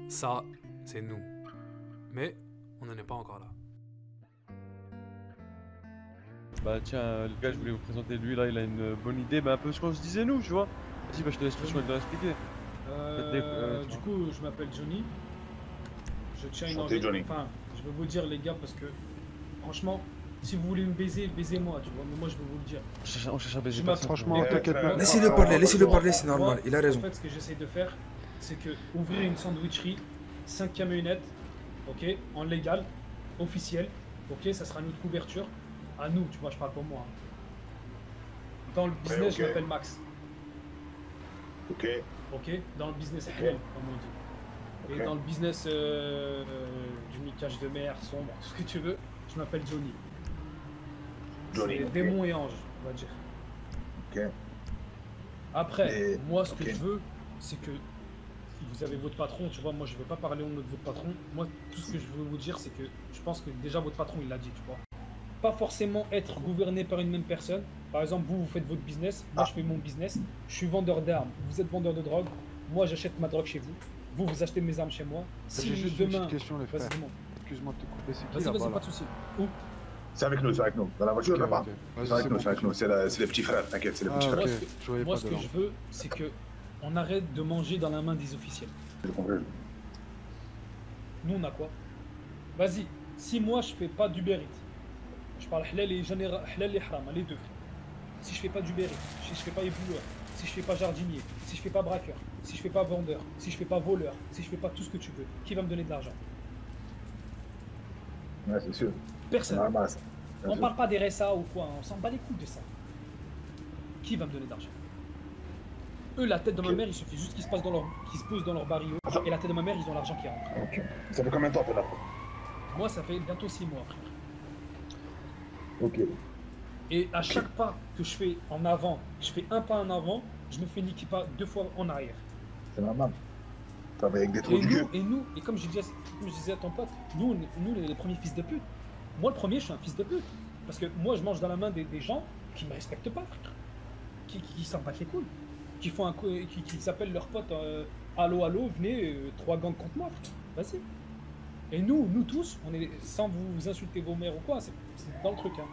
Ça, c'est nous. Mais on n'en est pas encore là. Bah tiens, les gars, je voulais vous présenter lui là, il a une bonne idée, bah un peu ce qu'on se disait nous, tu vois. Vas-y, bah je te laisse expliquer. Du coup, je m'appelle Johnny. Je tiens une Chanté, Johnny. Enfin, je vais vous dire les gars parce que franchement, si vous voulez me baiser, baisez-moi, tu vois. Mais moi, je vais vous le dire. On cherche à baiser m'appelle- personne. Franchement, t'inquiète pas. Laissez-le parler, c'est normal, Moi, il a raison. En fait, ce que j'essaye de faire, c'est que ouvrir une sandwicherie, 5 camionnettes, ok, en légal, officiel, ok, ça sera notre couverture. À nous, tu vois, je parle pour moi. Dans le business, ok. je m'appelle Max. Ok. Ok, dans le business halal, comme on dit. Et Ok. dans le business du niquage de mer, sombre, tout ce que tu veux, je m'appelle Johnny. Johnny, C'est ok. démon et ange, on va dire. Ok. Après, Et- moi, ce que ok. je veux, c'est que vous avez votre patron, tu vois, moi, je ne veux pas parler au nom de votre patron. Moi, tout ce que je veux vous dire, c'est que je pense que déjà, votre patron, il l'a dit, tu vois. Pas forcément être gouverné par une même personne. Par exemple, vous faites votre business, moi, je fais mon business. Je suis vendeur d'armes, vous êtes vendeur de drogue. Moi, j'achète ma drogue chez vous. Vous achetez mes armes chez moi. J'ai Si juste une demain... petite question, les frères. Vas-y, dis-moi. Excuse-moi de te couper, c'est qui Vas-y, là-bas vas-y, là pas de soucis. Où C'est avec nous, c'est avec nous. Dans la voiture, Ok, là-bas. ok. C'est Vas-y, avec c'est nous, bon. c'est avec nous. C'est les petits frères, t'inquiète, c'est les petits Ah, frères. ok, Moi, je voyais Moi, pas ce de que là. je veux, c'est que on arrête de manger dans la main des officiels. J'ai compris. Nous, on a quoi? Vas-y, si moi, je fais pas d'Uber Eats, je parle halal et haram, les deux. Si je fais pas d'Uber Eats, si je fais pas éboueur, si je fais pas jardinier, si je fais pas braqueur, si je fais pas vendeur, si je fais pas voleur, si je fais pas tout ce que tu veux, qui va me donner de l'argent? Ouais, c'est sûr. C'est Personne. normal, ça. Bien On sûr. parle pas des RSA ou quoi, on s'en bat les couilles de ça. Qui va me donner de l'argent? Eux, la tête de ma Ok. mère, il suffit juste qu'ils se posent dans leur barrio, et la tête de ma mère, ils ont l'argent qui rentre. Ok. Ça fait combien de temps t'es là? Moi, ça fait bientôt 6 mois, frère. Ok. Et à chaque pas que je fais en avant, je fais un pas en avant, je me fais niquer pas 2 fois en arrière. C'est normal. Travailler avec des trous de cul. Et comme je disais à ton pote, nous, on est les premiers fils de pute. Moi, le premier, je suis un fils de pute. Parce que moi, je mange dans la main des gens qui me respectent pas, frère. Qui s'en battent les couilles. Qui font qui s'appellent leurs potes, allô, allô, venez, 3 gangs contre moi, frère. Vas-y. Et nous tous, on est, sans vous insulter vos mères ou quoi, c'est dans le truc, hein.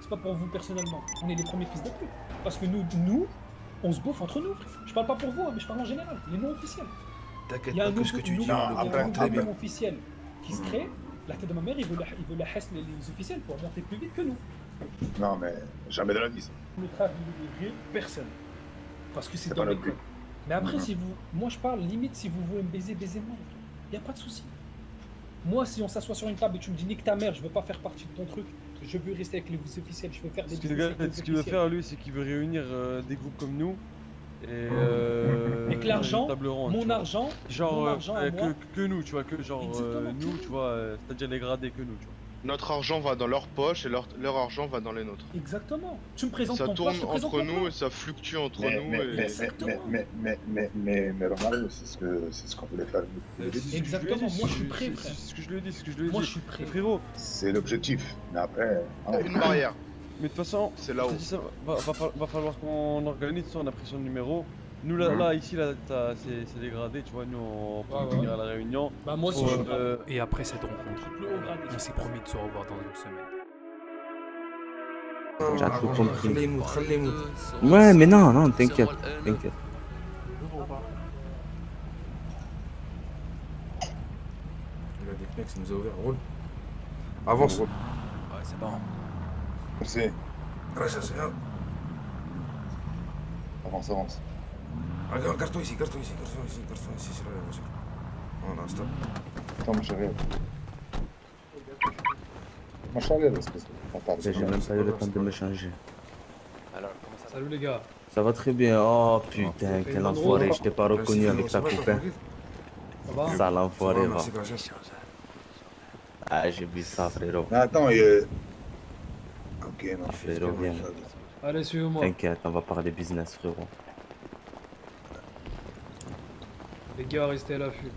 C'est pas pour vous personnellement. On est les premiers fils de pute. Parce que nous, on se bouffe entre nous, frère. Je parle pas pour vous, hein, mais je parle en général. Les noms officiels. T'inquiète Il y a pas un que ce que tu dis, Non, on le après, comprend très bien. nom officiel qui se crée. La tête de ma mère, il veut la haisse les officiels pour monter plus vite que nous. Non, mais jamais de la vie, ça. Le travail de personne. Parce que c'est C'est dans pas les notre but. codes. Mais après, Mhm. si vous. Moi, je parle limite, si vous voulez me baiser, baisez-moi. Il n'y a pas de souci. Moi, si on s'assoit sur une table et tu me dis nique ta mère, je veux pas faire partie de ton truc, je veux rester avec les officiels, je veux faire des Ce qu'il business avec les ce qu'il veut officiels. faire lui, c'est qu'il veut réunir des groupes comme nous et Et que l'argent, une table ronde, tu mon vois. argent, Genre mon argent à moi. que nous, tu vois, que genre Exactement, nous, que tu vois, c'est-à-dire les gradés que nous, tu vois. Notre argent va dans leur poche et leur argent va dans les nôtres. Exactement. Tu me présentes Ça ton tourne pote, je te présente entre mon nous plan. et ça fluctue entre Mais, nous. mais, et... mais, Exactement. mais Romario, c'est ce qu'on voulait faire. Exactement, moi, je suis prêt, frère. C'est ce que je lui ai dit, c'est ce que je lui ai Moi, dit. je suis prêt. Mais frérot, C'est l'objectif. Mais après, hein, Une barrière, mais de toute façon, c'est je là-haut. te dis ça, va falloir qu'on organise ça, on a pris son numéro. Nous là, Mhm. là ici là, c'est dégradé, tu vois, nous on peut Ouais, venir ouais. à la réunion. Bah, moi aussi, Pour, je suis prêt. Et après cette rencontre, Le haut gradé. on s'est promis de se revoir dans une semaine. J'ai tout compris. خليه Ouais, mais non, t'inquiète, t'inquiète. Regarde les fenêtres, ça nous a ouvert. Roule. Avance. Ouais, c'est bon. Merci. Reste, c'est bien. Avance, avance. Regarde-toi ici, sur la voiture. Voilà, stop. Attends, ma chérie. Ma chérie, espèce de bâtard. J'ai même pas eu le temps de me changer. Salut les gars. Ça va très bien. Oh putain, quel enfoiré, je t'ai pas reconnu avec ta copain. Ça va? Sale enfoiré, va. Merci, gracias. Ah, j'ai vu ça, frérot. Mais attends, ok, non. Frérot, viens. Allez, suivez-moi. T'inquiète, on va parler business, frérot. Les gars, restez à l'affût.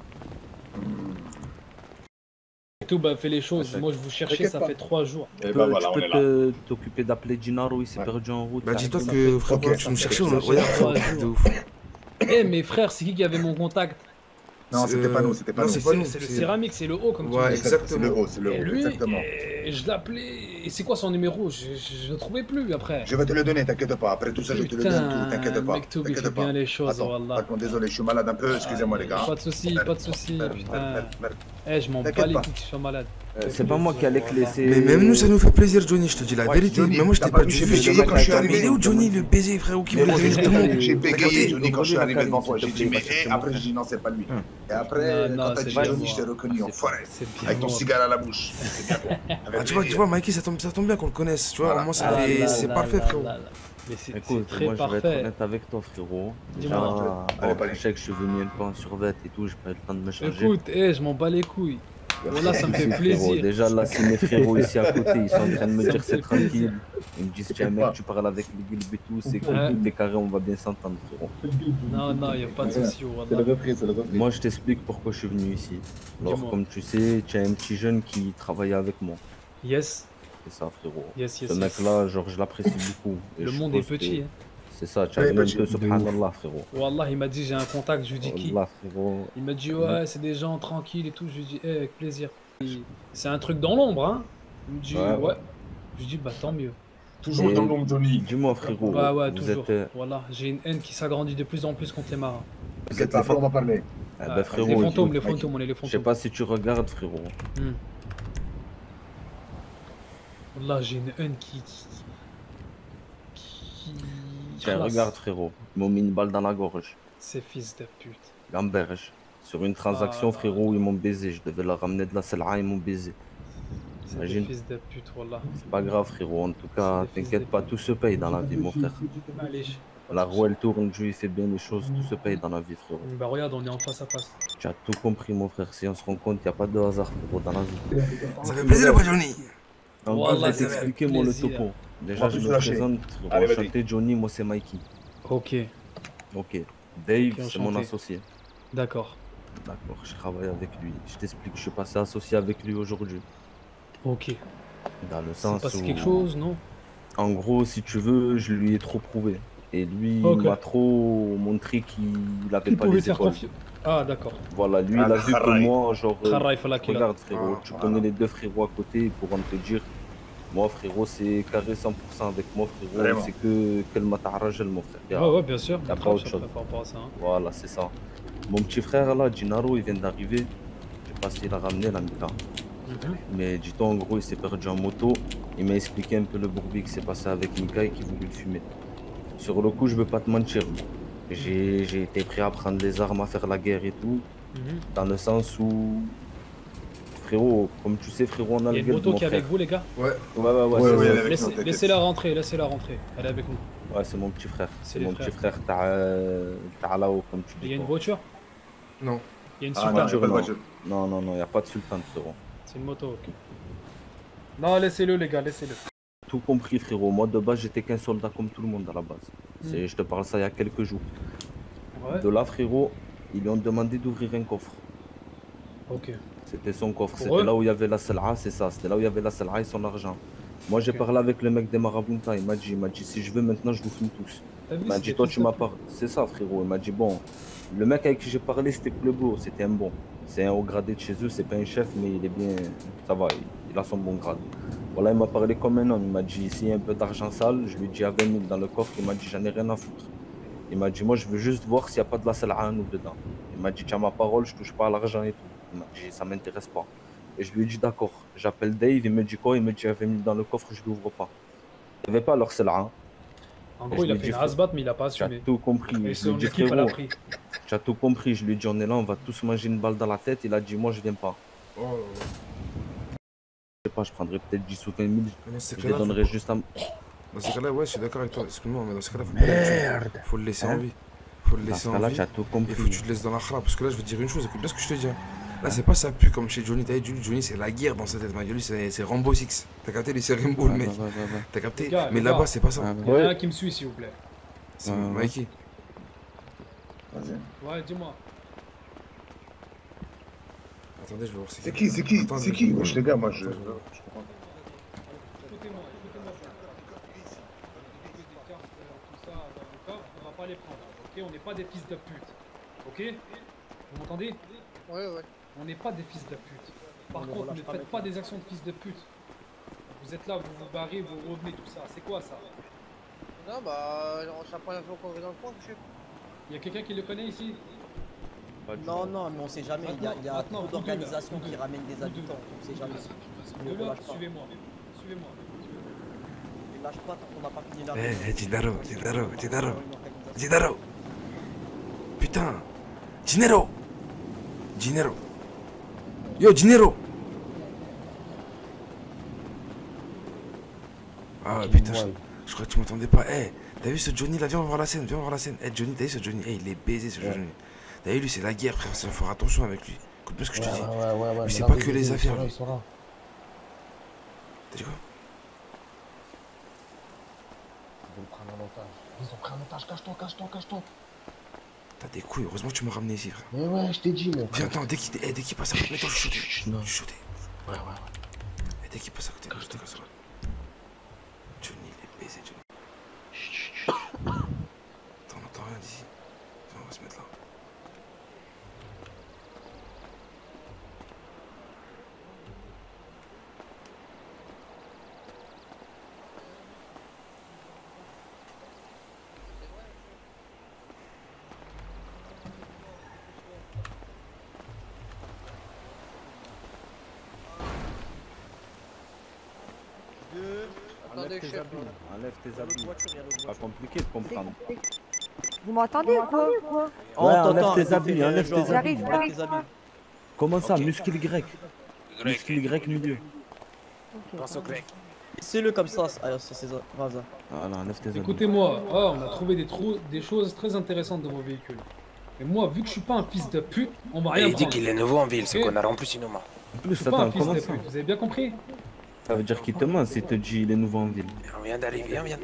Et tout, bah, fais les choses. Moi, je vous cherchais, T'inquiète ça pas. fait 3 jours. Et bah voilà, Tu on peux est là. t'occuper d'appeler Gennaro, il s'est Ouais. perdu en route. Bah, T'as dis-toi un peu que, frérot, Ok. tu nous cherchais, on a. Ouais, Regarde, ouais. de ouf. Eh, mes frères, c'est qui avait mon contact? Non, c'était pas nous, c'était pas Non, nous. c'est pas nous. C'est le céramique, c'est le haut, comme Ouais, tu dis. C'est le haut, c'est le Et haut, lui, exactement. je l'appelais. Et c'est quoi son numéro? Je le trouvais plus après. Je vais te le donner, t'inquiète pas. Après tout ça, je te le donne tout, t'inquiète pas. Mektoub, il fait T'inquiète bien pas. les choses, Attends, wallah. attends, désolé, je suis malade un peu, excusez-moi les gars. Pas de soucis, pas de soucis, Merde, putain. merde, merde. Eh, je m'en bats T'inquiète les pas. couilles que je sois malade. C'est pas moi qui allais te laisser. Mais même nous, ça nous fait plaisir, Johnny, je te dis la Ouais, vérité. Johnny, Mais moi, je t'as t'ai pas pas vu, du j'ai tout. bégayé quand je suis arrivé. Mais il est où Johnny, le baiser, frérot, qui voulait devenir tout le monde? J'ai T'as bégayé, capté? Johnny, quand je suis arrivé devant toi. S'il J'ai te dit, plaît, mais parce que après, moi, j'ai dit, non, c'est pas lui. Et après, Non, quand t'as c'est dit bien Johnny, moi. je t'ai reconnu, enfoiré. C'est bien. Avec ton moi. cigare à la bouche. C'est bien bon. Ah, tu vois, Mikey, ça tombe bien qu'on le connaisse. Tu vois, Voilà. au moins, ça Ah fait. là C'est là parfait, là frérot. là là. Mais c'est Écoute, très moi je vais être parfait. honnête avec toi, frérot. Déjà, Dis-moi. Allez, bon, allez. je sais que je suis venu un peu en survêt et tout, j'ai pas eu le temps de me changer. Écoute, je m'en bats les couilles. Voilà, ça me fait Merci, frérot. plaisir. Déjà, là, c'est mes frérots ici à côté, ils sont en train de me dire c'est tranquille. Ils me disent, tiens, mec, tu parles avec les guilbes et tout, c'est cool, Ouais. tout est carré, on va bien s'entendre, frérot. Non, non, y a pas de souci, C'est le wallah. repris, c'est le repris. Moi, je t'explique pourquoi je suis venu ici. Alors, Dis-moi. comme tu sais, tu as un petit jeune qui travaillait avec moi. Yes, C'est ça, frérot. yes, Ce yes. yes. mec-là, genre, je l'apprécie beaucoup. Et Le je monde est suppose que petit. Hein. C'est ça, tu as Ouais, vu un petit. peu, subhanallah, frérot. Wallah, il m'a dit j'ai un contact, je lui dis qui? Wallah, frérot. Il m'a dit ouais, c'est des gens tranquilles et tout. Je lui dis avec plaisir. C'est un truc dans l'ombre, hein? Il me dit Ouais, ouais. ouais. Je lui dis bah tant mieux. Toujours Et- dans l'ombre, Johnny. Dis-moi, frérot, Bah ouais, vous toujours. êtes. Voilà, j'ai une haine qui s'agrandit de plus en plus contre les marins. T'inquiète pas, après on va parler. Ah, Ah, bah, frérot, les fantômes, écoute, les fantômes, on est les je sais fantômes. pas si tu regardes, frérot. Hmm. Wallah, j'ai une haine qui... Tiens, Khalas. regarde, frérot. Ils m'ont mis une balle dans la gorge. Ces fils de pute. Gamberge. Sur une transaction, Ah. frérot, ils m'ont baisé. Je devais leur ramener de la sel'a, ils m'ont baisé. C'est des Imagine. fils de pute, wallah. C'est pas grave, frérot. En tout cas, C'est des fils t'inquiète de pas, pute. tout se paye dans la vie, mon frère. Allez. La roue, elle tourne, Dieu, il fait bien les choses, tout se paye dans la vie, frérot. Bah regarde, on est en face à face. Tu as tout compris, mon frère. Si on se rend compte, y a pas de hasard, frérot, dans la vie. Ça fait plaisir, après, Johnny. Donc, Wallah, je vais ça fait t'expliquer, moi, le plaisir. topo. On Déjà, va je plus me se lâcher. présente, Allez, frérot. vas-y. Enchanté, Johnny, moi, c'est Mikey. Ok, Ok. Dave, Ok, c'est mon enchanté. associé. d'accord. D'accord, je travaille avec lui. Je t'explique, je suis passé associé avec lui aujourd'hui. Ok. Dans le C'est sens passé où, quelque chose, non? en gros, si tu veux, je lui ai trop prouvé. Et lui, Ok. il m'a trop montré qu'il avait Il pas pouvait les faire épaules. confiance. Ah, d'accord. Voilà, lui, Ah, il a vu que Kharai. moi, genre, Kharai, fallait qu'il a- regarde frérot, Ah, tu voilà. connais les deux frérots à côté, ils pourront te dire, moi frérot, c'est carré 100% avec moi frérot, Vraiment. c'est que le matarajel mon frère. Ouais, ouais, bien sûr. Y a pas Grave, autre je chose. par rapport à ça. Hein. Voilà, c'est ça. Mon petit frère là, Gennaro, il vient d'arriver. J'ai passé la ramener la Mika. Mhm. Mais dis-toi, en gros, il s'est perdu en moto. Il m'a expliqué un peu le bourbier qui s'est passé avec Mika et qui voulait le fumer. Sur le coup, je veux pas te mentir. J'ai été prêt à prendre les armes, à faire la guerre et tout. Mhm. Dans le sens où. Frérot, comme tu sais, frérot, on a Il y le a une gueule moto mon qui est avec frère. vous, les gars? Ouais. Ouais, Ouais, c'est ouais, ça. avec nous, Laissez- t'inquiète. Laissez-la rentrer, laissez-la rentrer. Elle est avec nous. Ouais, c'est mon petit frère. C'est C'est les mon frères. petit frère, t'as là-haut, comme tu Il y dis. a une toi. voiture? Non. Il y a une Ah, super. non, j'ai pas de non. voiture. Non, non, non, y a pas de sultan, frérot. C'est une moto, ok. Non, laissez-le, les gars, laissez-le. Tout compris, frérot. Moi, de base, j'étais qu'un soldat comme tout le monde à la base. Hmm. Je te parle ça il y a quelques jours. Ouais. De là, frérot, ils lui ont demandé d'ouvrir un coffre. Ok. C'était son coffre. Pour C'était eux là où il y avait la sel'a, c'est ça. C'était là où il y avait la sel'a et son argent. Moi, j'ai Ok. parlé avec le mec des Marabunta. Il m'a dit, si je veux, maintenant, je vous fume tous. T'as vu, Il m'a c'est dit, des toi, fils tu de m'as pute. pas. C'est ça, frérot. Il m'a dit, bon, le mec avec qui j'ai parlé, c'était Plebo. C'était un bon. C'est un haut gradé de chez eux. C'est pas un chef, mais il est bien. Ça va, il a son bon grade. Voilà, il m'a parlé comme un homme. Il m'a dit, s'il y a un peu d'argent sale, je lui ai dit, il y a 20 000 dans le coffre. Il m'a dit, j'en ai rien à foutre. Il m'a dit, moi, je veux juste voir s'il n'y a pas de la sel'a à nous dedans. Il m'a dit, tiens, ma parole, je touche pas à l'argent et tout. Il m'a dit, ça m'intéresse pas. Et je lui ai dit, d'accord. J'appelle Dave, il me dit quoi? Il me dit, il y avait 20 000 dans le coffre, je l'ouvre pas. Il n'y avait pas leur sel'a. En Et gros, je il a lui fait dis, une frère, hasbat, mais il a pas Tu as assumé. tout compris. Et Je lui ai son dit, équipe, elle a frérot, pris. tu as tout compris. Je lui ai dit, on est là, on va tous manger une balle dans la tête. Il a dit, moi, je viens pas. Oh là là. Je sais pas, je prendrais peut-être 10 ou 20 000. Mais dans ces Je les cas-là, donnerais juste à. dans ces cas-là, ouais, je suis d'accord avec toi. Excuse-moi, mais dans ces cas-là, faut pas le- faut le laisser en Hein vie. Faut le Dans laisser ce en cas-là, vie. tu as tout Il faut que compris. tu te laisses dans la khra. Parce que là, je vais te dire une chose. Écoute bien ce que je te dis. Hein. Là, c'est pas ça pue comme chez Johnny. T'as vu, Johnny, c'est la guerre dans sa tête. Lui, c'est Rambo 6. T'as capté, lui, c'est Rambo, le Ouais, mec. ouais, ouais, ouais. T'as capté? Les gars, Mais les là-bas, gars. c'est pas ça. Ouais, Il y en ouais. a un qui me suit, s'il vous plaît. C'est Ouais, ouais. Mikey. Vas-y. Ouais, dis-moi. Attendez, je vais voir C'est qui? C'est qui? Attends, C'est mais- qui? Wesh, les gars, moi je. Écoutez-moi, écoutez-moi. Des cartes, tout ça dans le coffre, on va pas les prendre. Ok, on n'est pas des fils de pute. Ok? Vous m'entendez? Ouais, ouais. On n'est pas des fils de pute. Par On ne contre, relâche ne pas, faites mec. pas des actions de fils de pute. Vous êtes là, vous vous barrez, vous revenez, tout ça. C'est quoi ça? Non, bah, c'est la première fois qu'on est dans le coin, chef. Il y a quelqu'un qui le connaît ici? Pas du Non, tout. non, mais on sait jamais. Il y a Maintenant, trop vous deux, là, d'organisations vous qui deux. ramènent des Vous deux. habitants. On sait jamais. De Ne là, relâche pas. suivez-moi. Suivez-moi. Ne lâche pas tant qu'on n'a pas fini la Gennaro, Gennaro, Gennaro, Une organisation. Gennaro. Putain. Gennaro. Gennaro. Yo, Gennaro. Ah putain, je crois que tu m'entendais pas. Eh, t'as vu ce Johnny là? Viens voir la scène, viens voir la scène. Eh Johnny, t'as vu ce Johnny? Eh, il est baisé ce Johnny. T'as vu lui, c'est la guerre, frère. Il faut faire attention avec lui. Écoute bien ce que je te dis. Lui, c'est pas que les affaires. Lui. T'as dit quoi? Ils vont le prendre en otage. Ils ont pris en otage. Cache-toi. T'as des couilles. Heureusement que tu m'as ramené ici, frère. Mais ouais, je t'ai dit, mon Viens, frère. attends, dès qu'il passe à côté. Mets-toi, je suis shooté. Non. Je suis shooté. Ouais. Et dès qu'il passe à côté, je te casse. Johnny, il est baisé, Johnny. Attends, on n'entend rien d'ici. Viens, on va se mettre là. Attendez, Enlève tes chef. habits. Enlève tes habits. Voiture, il y a l'autre Pas voiture. compliqué de comprendre. Vous m'entendez ou quoi? Oh, Ouais, t'entends, enlève tes elle habits, fait enlève genre, tes habits. J'arrive enlève tes habits. Comment ça, muscle grec? Muscle grec milieu. C'est-le comme ça, c'est Raza. Voilà, enlève tes habits. Écoutez-moi, on a trouvé des choses très intéressantes dans vos véhicules. Et moi, vu que je suis pas un fils de pute, on va rien Il dit prendre. qu'il est nouveau en ville, ce Ok. connard. En plus, il nous ment. En Je plus, suis pas un attends, fils comment de ça? pute, vous avez bien compris? Ça veut dire qu'il te ment s'il te dit il est nouveau en ville. On vient d'arriver, on vient de...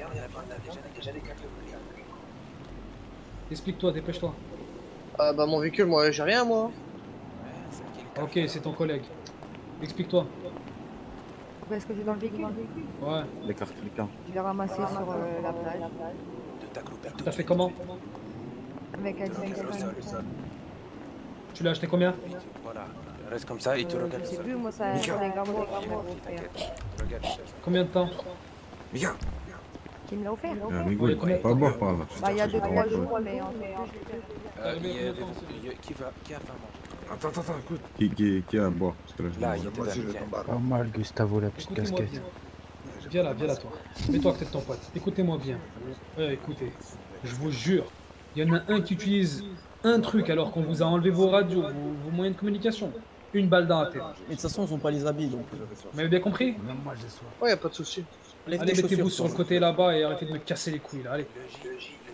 Explique-toi, dépêche-toi. Bah, mon véhicule, moi, j'ai rien, moi. Ok, c'est ton collègue. Explique-toi. Est-ce que c'est dans le véhicule? Ouais. Les cartes cliquants. Je l'ai ramassé sur la plage. De ta cloupette. T'as fait comment? Avec un Tu l'as acheté combien? Voilà. Reste comme ça et tu regardes Je sais ça. plus, moi, ça c'est un gars moi qui me l'a offert. Regarde ça. Combien de temps? Mika. Qui me l'a offert? Amigo, il combien- pas boire par là. Bah, il y a 2-3 jours, mais en Qui a faim, mange? Attends, écoute. Qui a à boire? Parce que là, Là, il y a Moi aussi, je des vais amis. t'en Pas mal, Gustavo, la petite Écoutez-moi casquette. bien. Viens là, toi. Mets-toi à côté de ton pote. Écoutez-moi bien. Ouais, écoutez. Je vous jure, il y en a un qui utilise un truc alors qu'on vous a enlevé vos radios, vos moyens de communication. Une balle dans la tête. Mais de toute façon, ils ont pas les habits, donc. Vous m'avez bien compris? Même moi, j'ai soif. Ouais, y a pas de souci. Lève Allez, tes mettez-vous chaussures, sur le toi. côté là-bas et arrêtez de me casser les couilles là. Allez.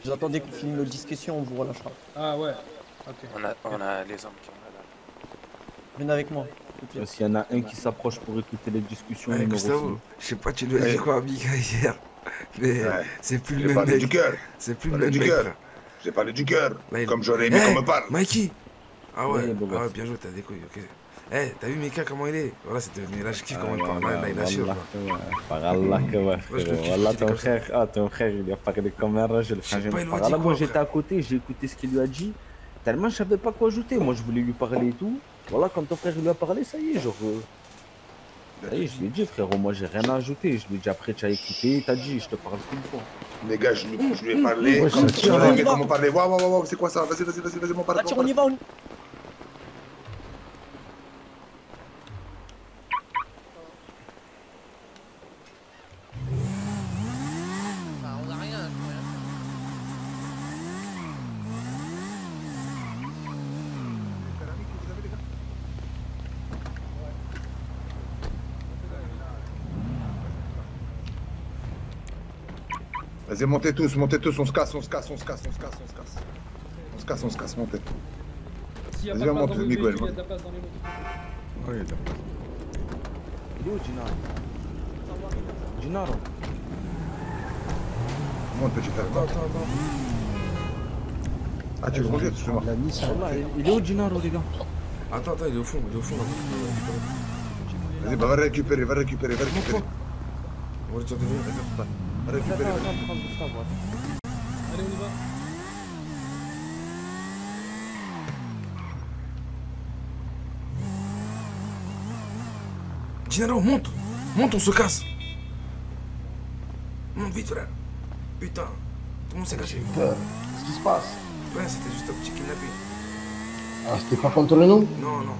Vous attendez qu'on finisse notre discussion, on vous relâchera. Ah ouais. Ok. On a les hommes qui ont là. Venez avec moi. tout de suite. S'il y en a un qui s'approche pour écouter les discussions, Ouais, numéro Gustavo, je sais pas, tu lui as dit Ouais. quoi à Mika hier? Mais Ouais. c'est plus J'ai le même parlé du mec. cœur. C'est plus le Parlé même du mec, cœur. frère. J'ai parlé du cœur. Là, il- Comme j'aurais aimé Eh, qu'on me parle. Mikey. Ah ouais, Ouais, beau ah ouais, gosse. bien joué, t'as des couilles, ok. Eh, t'as vu Mika comment il est? Voilà, c'est devenu. Là, je kiffe comment il parle. Là, il assure. là. Par Allah que ouais, Ouais, je le frérot. kiffe, Voilà, il est ton comme frère, ton frère, il a parlé comme un rage. Je sais pas, il lui a Par dit Allah, quoi, moi j'étais frère? à côté, j'ai écouté ce qu'il lui a dit. Tellement je savais pas quoi ajouter. Moi je voulais lui parler et tout. Voilà, quand ton frère lui a parlé, ça y est, genre. Ça y est, je lui ai dit, frérot, moi j'ai rien à ajouter. Je lui ai dit, après tu as écouté, t'as dit, je te parle qu'une fois. Les gars, je lui ai parlé. Ouais, Comme ça tire, j'aurais là. aimé qu'on me parle. Waouh, c'est quoi ça? Vas-y, mon parle. Attire, on y va, on... Ah, on a rien, je peux rien faire. Vas-y, montez tous, on se casse. On se casse, montez. S'il y a Vas-y, pas de place monte, dans vos Miguel, véhicules, il y a monte. de la place dans les autres. Ouais, il y a Il est où, Gennaro? Gennaro? Monte, petit frère. monte. Ah, tu le conduis, excuse-moi. la Nissan. Wallah, il est où, Gennaro, les gars? Attends, il est au fond, là. Vas-y, va récupérer. On va le dire de venir. Va récupérer. Attends, prends Gustavo, attends. Allez, on y va. Gennaro, monte. Monte, on se casse. Monte vite, frère. Putain, tout le monde s'est caché. Qu'est-ce qui se passe? Ouais, c'était juste un petit kidnapping. Ah, c'était pas contre nous? Non, non.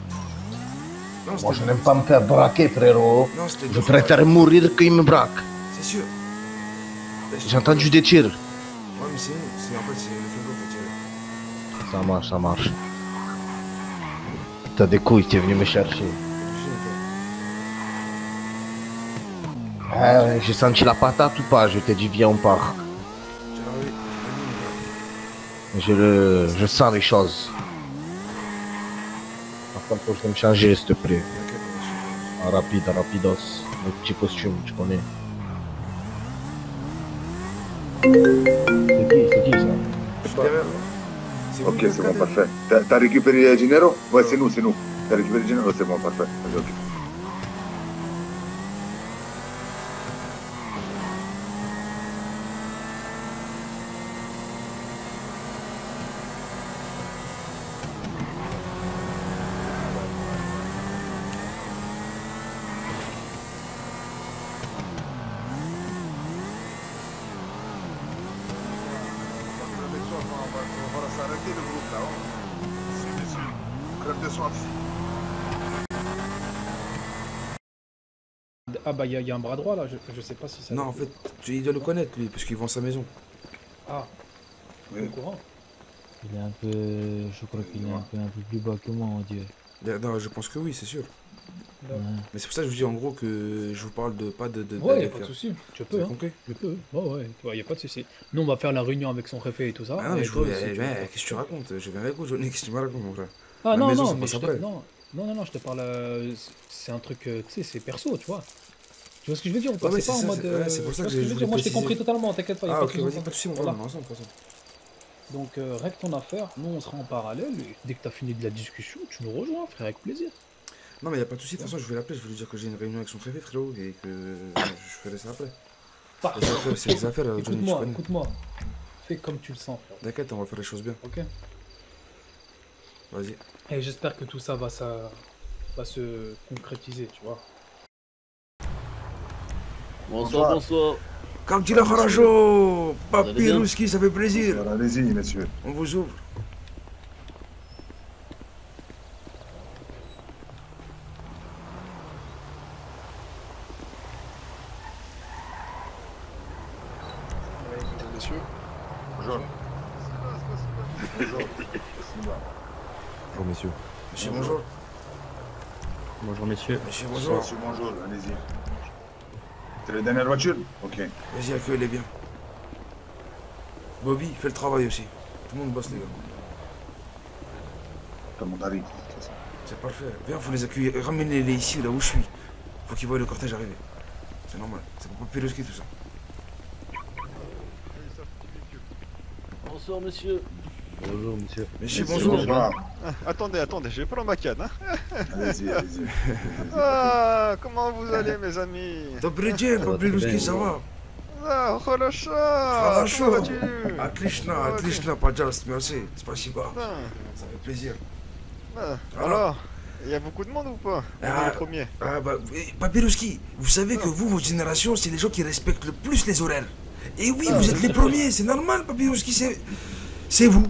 Non, Moi, je n'aime pas me faire braquer, frérot. Non, c'était Je préfère mourir qu'il me braque. C'est sûr. J'ai entendu des tirs. Ouais, mais c'est nous. En fait, c'est le flingo qui a tiré. Ça marche, ça marche. T'as des couilles, t'es venu me chercher. J'ai senti la patate ou pas? Je t'ai dit viens on part. Je sens les choses. Par contre, faut que je me changer s'il te plaît. Rapide, rapidos. Le petit costume, tu connais. C'est qui ça? Ok, c'est bon, parfait. T'as récupéré Gennaro? Ouais, c'est nous. T'as récupéré Gennaro, c'est bon, parfait. Vas-y, ok. Ah bah il y a un bras droit là, je sais pas si ça... Non, en fait, il doit le connaître lui, parce qu'il vend sa maison. Ah, oui. Au courant. Il est un peu... Je crois qu'il est un peu plus bas que moi, on dirait. Non, je pense que oui, c'est sûr. Ouais. Mais c'est pour ça que je vous dis en gros que je vous parle de pas de Ouais, y a pas de souci, je peux. C'est Hein. compris. Je peux. Ouais, y a pas de souci. Nous on va faire la réunion avec son préfet et tout ça. Ah non, mais et toi aussi, qu'est-ce que tu racontes? Je viens avec vous, Johnny, qu'est-ce que tu me racontes, mon frère? Ah La non, maison, non, ça mais passe je après. non, je te parle. C'est un truc, tu sais, c'est perso, tu vois. Tu vois ce que je veux dire ou pas? Ouais, C'est pas en ça, mode. ouais, c'est pour ça que tu vois ce je veux dire. voulais Moi je t'ai préciser. compris totalement, t'inquiète pas. Y a Ah, pas ok, de vas-y, souci. pas de soucis, on va Voilà. ensemble, de toute façon. Donc règle ton affaire, nous on sera en parallèle et dès que t'as fini de la discussion, tu nous rejoins, frère, avec plaisir. Non, mais y a pas de soucis, de toute façon, je vais l'appeler, je vais lui dire que j'ai une réunion avec son préfet, frérot, et que je ferai ça après. C'est des affaires, Johnny, tu connais. Écoute-moi, fais comme tu le sens, frère. T'inquiète, on va faire les choses bien. Ok. Vas-y. Et j'espère que tout ça va se concrétiser, tu vois. Bonsoir, bonsoir. Kamtila Kharajo, Papirouski, ça fait plaisir. Alors, allez-y, messieurs. On vous ouvre. Messieurs. Bonjour. Bonjour, messieurs. Monsieur, bonjour. Bonjour, messieurs. Monsieur, bonjour. Monsieur, bonjour, allez-y. C'est la dernière voiture? Ok. Vas-y, accueille-les bien. Bobby, fais le travail aussi. Tout le monde bosse, les gars. Tout le monde arrive. C'est parfait. Viens, faut les accueillir. Ramenez-les ici, là où je suis. Faut qu'ils voient le cortège arriver. C'est normal. C'est pour Papirouski, tout ça. Bonsoir, monsieur. Bonjour, monsieur. Monsieur, bonjour. Attendez, je vais prendre ma canne. Hein. Allez-y, allez-y. Ah, comment vous allez, mes amis? Добрый день, Papirouski, ça va? Ah, хорошо. Хорошо. Comment vas-tu? Отлично, пожалуйста, merci. Спасибо. Ça fait plaisir. Alors, il y a beaucoup de monde ou pas? Les premiers. Papirouski, vous savez que vous, votre génération, c'est les gens qui respectent le plus les horaires. Et oui, vous êtes les premiers, c'est normal, Papirouski, c'est vous.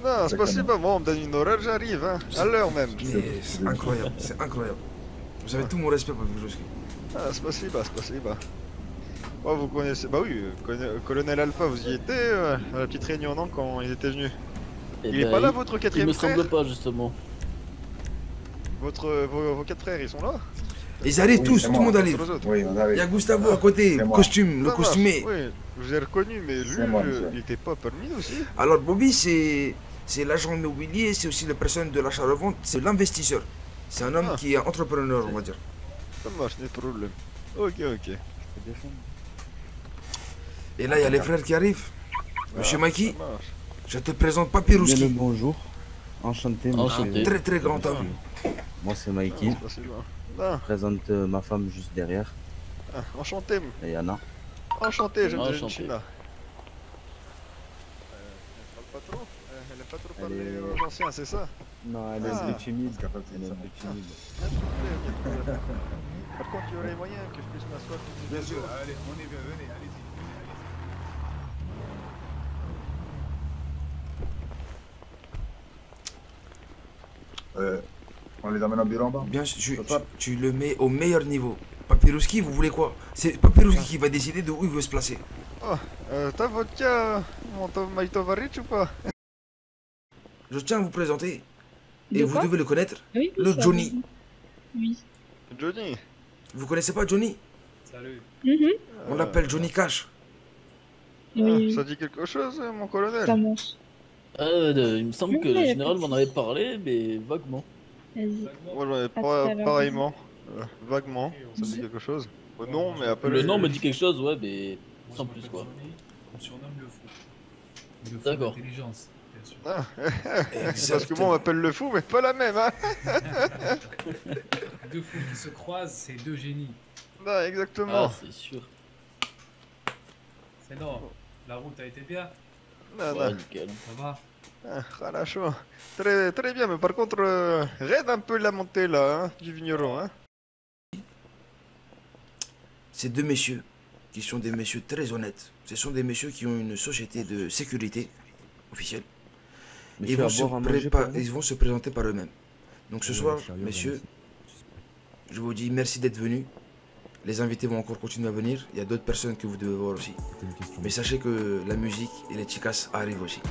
Non, c'est possible, moi on me donne une horaire, j'arrive, hein, à l'heure même. C'est incroyable, c'est incroyable. Vous avez tout mon respect, Papirouski. Ah, c'est possible. Oh, vous connaissez, bah oui, Colonel Alpha, vous y étiez à la petite réunion, non, quand ils étaient venus? Il est pas là, votre quatrième frère? Il me semble pas, justement. Vos 4 frères, ils sont là? Ils arrivent tous, tout le monde arrive. Oui, on arrive. Il y a Gustavo à côté, costume, le costumé. Oui, je vous ai reconnu, mais lui, il était pas parmi nous aussi. Alors Bobby, c'est l'agent immobilier, c'est aussi la personne de l'achat-revente, c'est l'investisseur. C'est un homme qui est entrepreneur, on va dire. Ça marche, pas de problème. Ok. Et là, il y a les frères qui arrivent. Monsieur Mikey, je te présente Papirouski. Bonjour. Enchanté, monsieur. Très très grand homme. Moi, c'est Mikey. Je présente ma femme juste derrière. Enchanté. Et Yana. Enchanté, jeune China. Elle aime pas trop parler aux anciens, c'est ça? Non, elle est un peu timide. Elle est un peu timide. Par contre, il y aurait moyen que je puisse m'asseoir. Bien sûr, allez, on est bien, venez, allez-y. On les amène en bureau en bas. Bien, tu le mets au meilleur niveau. Papyrouski, vous voulez quoi? C'est Papyrouski qui va décider de où il veut se placer. Oh, t'as vodka, mon Maïtovaric ou pas? Je tiens à vous présenter, et De vous quoi? devez le connaître, Oui, le ça, Johnny. Oui. Johnny. Vous connaissez pas Johnny? Salut. On l'appelle Johnny Cash. Oui. Ça dit quelque chose, mon colonel? Ça marche. Il me semble que Oui, le mais général m'en avait parlé, mais vaguement. Vas-y. Moi j'en ai À tout pas à l'heure. pareillement. Vaguement, ça dit quelque chose. Non, mais après. Le nom me dit quelque chose, ouais, mais sans plus quoi. On surnomme le fou. Le fou D'accord. d'intelligence, bien sûr. Ah, parce que moi on m'appelle le fou, mais pas la même, hein. Deux fous qui se croisent, c'est deux génies. Non, exactement. Ah, c'est sûr. C'est non. La route a été bien. Non, Ouais, non. nickel. Ça va. Ah, la chaud. Très, très bien, mais par contre, raide un peu la montée là, hein, du vigneron, hein. Ces deux messieurs, qui sont des messieurs très honnêtes, ce sont des messieurs qui ont une société de sécurité officielle. Monsieur, à boire, à manger pour vous Ils vont se présenter par eux-mêmes. Donc ce Oui, soir, l'extérieur, messieurs, je vous dis merci d'être venus. Les invités vont encore continuer à venir. Il y a d'autres personnes que vous devez voir aussi. Mais sachez que la musique et les chicas arrivent aussi.